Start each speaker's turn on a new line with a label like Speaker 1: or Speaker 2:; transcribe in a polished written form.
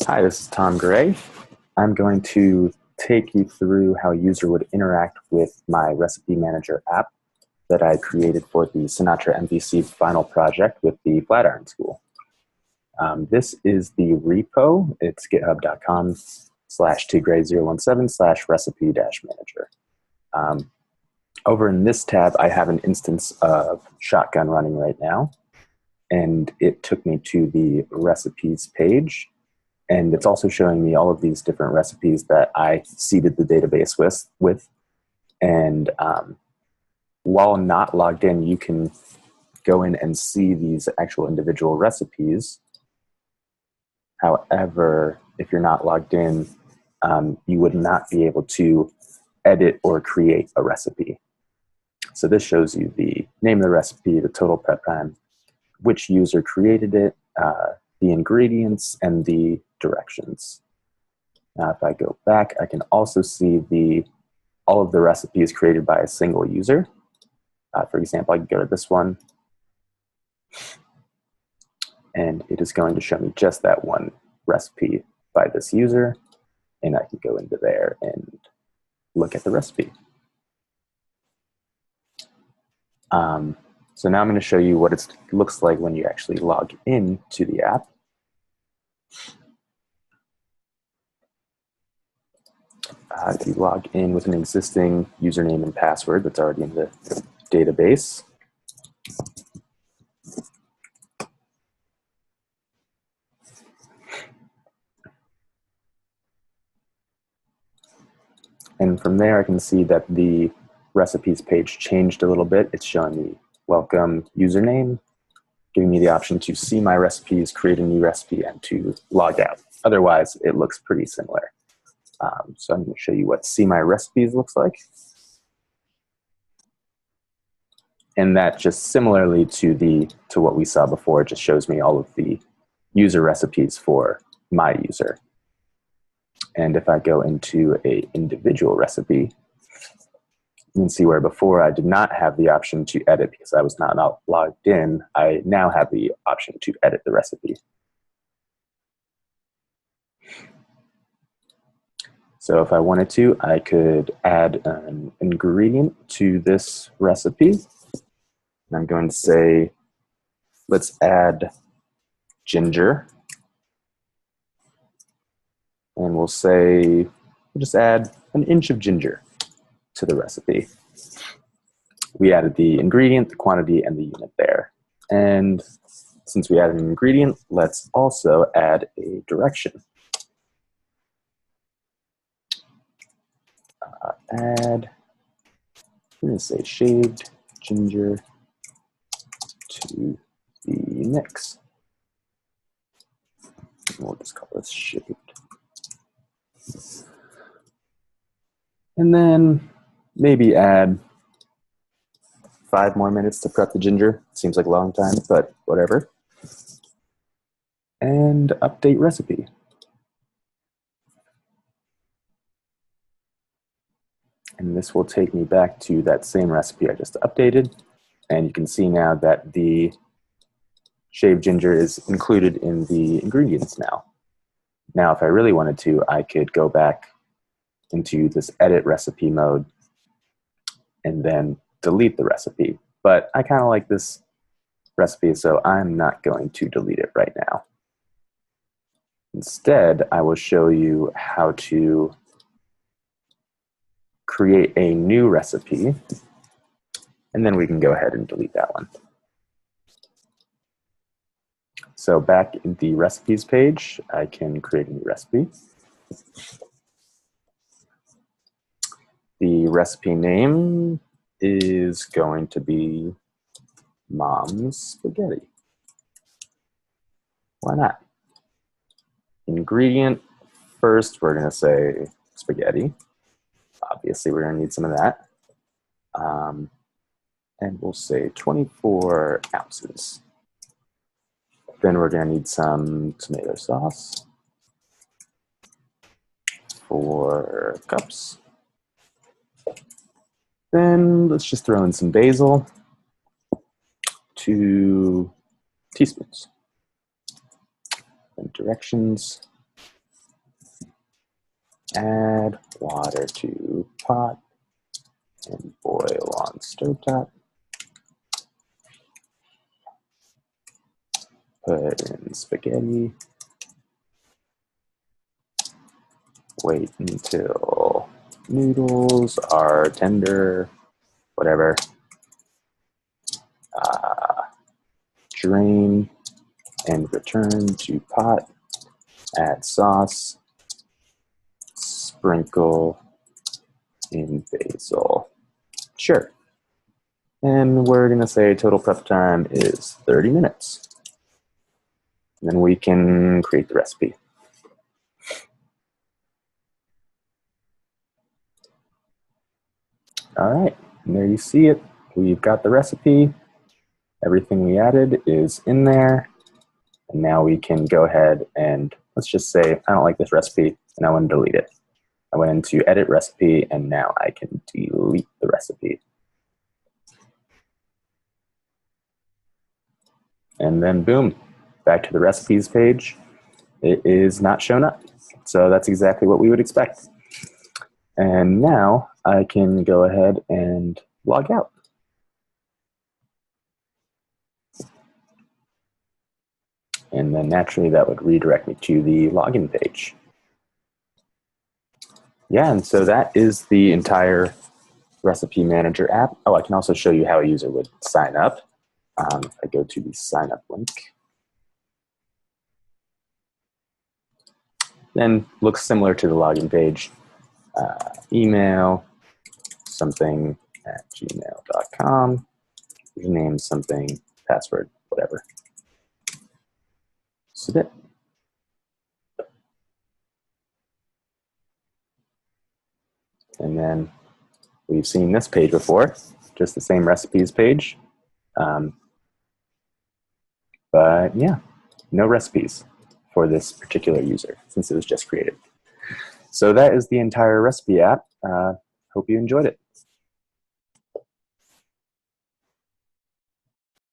Speaker 1: Hi, this is Tom Gray. I'm going to take you through how a user would interact with my recipe manager app that I created for the Sinatra MVC final project with the Flatiron School. This is the repo. It's github.com/tgray017/recipe-manager. Over in this tab, I have an instance of Shotgun running right now, and it took me to the recipes page. And it's also showing me all of these different recipes that I seeded the database with. And while not logged in, you can go in and see these actual individual recipes. However, if you're not logged in, you would not be able to edit or create a recipe. So this shows you the name of the recipe, the total prep time, which user created it, the ingredients, and the directions. Now, if I go back, I can also see all of the recipes created by a single user. For example, I can go to this one, and it is going to show me just that one recipe by this user, and I can go into there and look at the recipe. So now I'm going to show you what it looks like when you actually log in to the app. If you log in with an existing username and password that's already in the database, and from there I can see that the recipes page changed a little bit. It's showing me welcome username, giving me the option to see my recipes, create a new recipe, and to log out. Otherwise, it looks pretty similar. So I'm going to show you what see my recipes looks like. And that just similarly to what we saw before, it just shows me all of the user recipes for my user. And if I go into an individual recipe, you can see where before I did not have the option to edit because I was not logged in. I now have the option to edit the recipe. So if I wanted to, I could add an ingredient to this recipe. And I'm going to say, let's add ginger. And we'll just add an inch of ginger to the recipe. We added the ingredient, the quantity, and the unit there. And since we added an ingredient, let's also add a direction. I'm going to say shaved ginger to the mix. We'll just call this shaved. And then maybe add 5 more minutes to prep the ginger. Seems like a long time, but whatever. And update recipe. And this will take me back to that same recipe I just updated. And you can see now that the shaved ginger is included in the ingredients now. Now, if I really wanted to, I could go back into this edit recipe mode and then delete the recipe. But I kind of like this recipe, so I'm not going to delete it right now. Instead, I will show you how to create a new recipe, and then we can go ahead and delete that one. So back in the recipes page, I can create a new recipe. The recipe name is going to be Mom's Spaghetti. Why not? Ingredient, first we're going to say spaghetti. Obviously, we're going to need some of that. And we'll say 24 ounces. Then we're going to need some tomato sauce, 4 cups. Then let's just throw in some basil, 2 teaspoons. And directions, Add water to pot and boil on stovetop. Put in spaghetti. Wait until noodles are tender, whatever. Drain and return to pot. Add sauce. Sprinkle in basil. Sure. And we're going to say total prep time is 30 minutes. And then we can create the recipe. All right, and there you see it. We've got the recipe. Everything we added is in there. And now we can go ahead and let's just say I don't like this recipe and I want to delete it. I went into edit recipe and now I can delete the recipe. And then boom, back to the recipes page. It is not shown up. So that's exactly what we would expect. And now I can go ahead and log out. And then naturally that would redirect me to the login page. Yeah, and so that is the entire Recipe Manager app. Oh, I can also show you how a user would sign up. If I go to the sign up link, then looks similar to the login page. Email something at gmail.com, name something, password, whatever. Submit. And then we've seen this page before, just the same recipes page. But yeah, no recipes for this particular user since it was just created. So that is the entire recipe app. Hope you enjoyed it.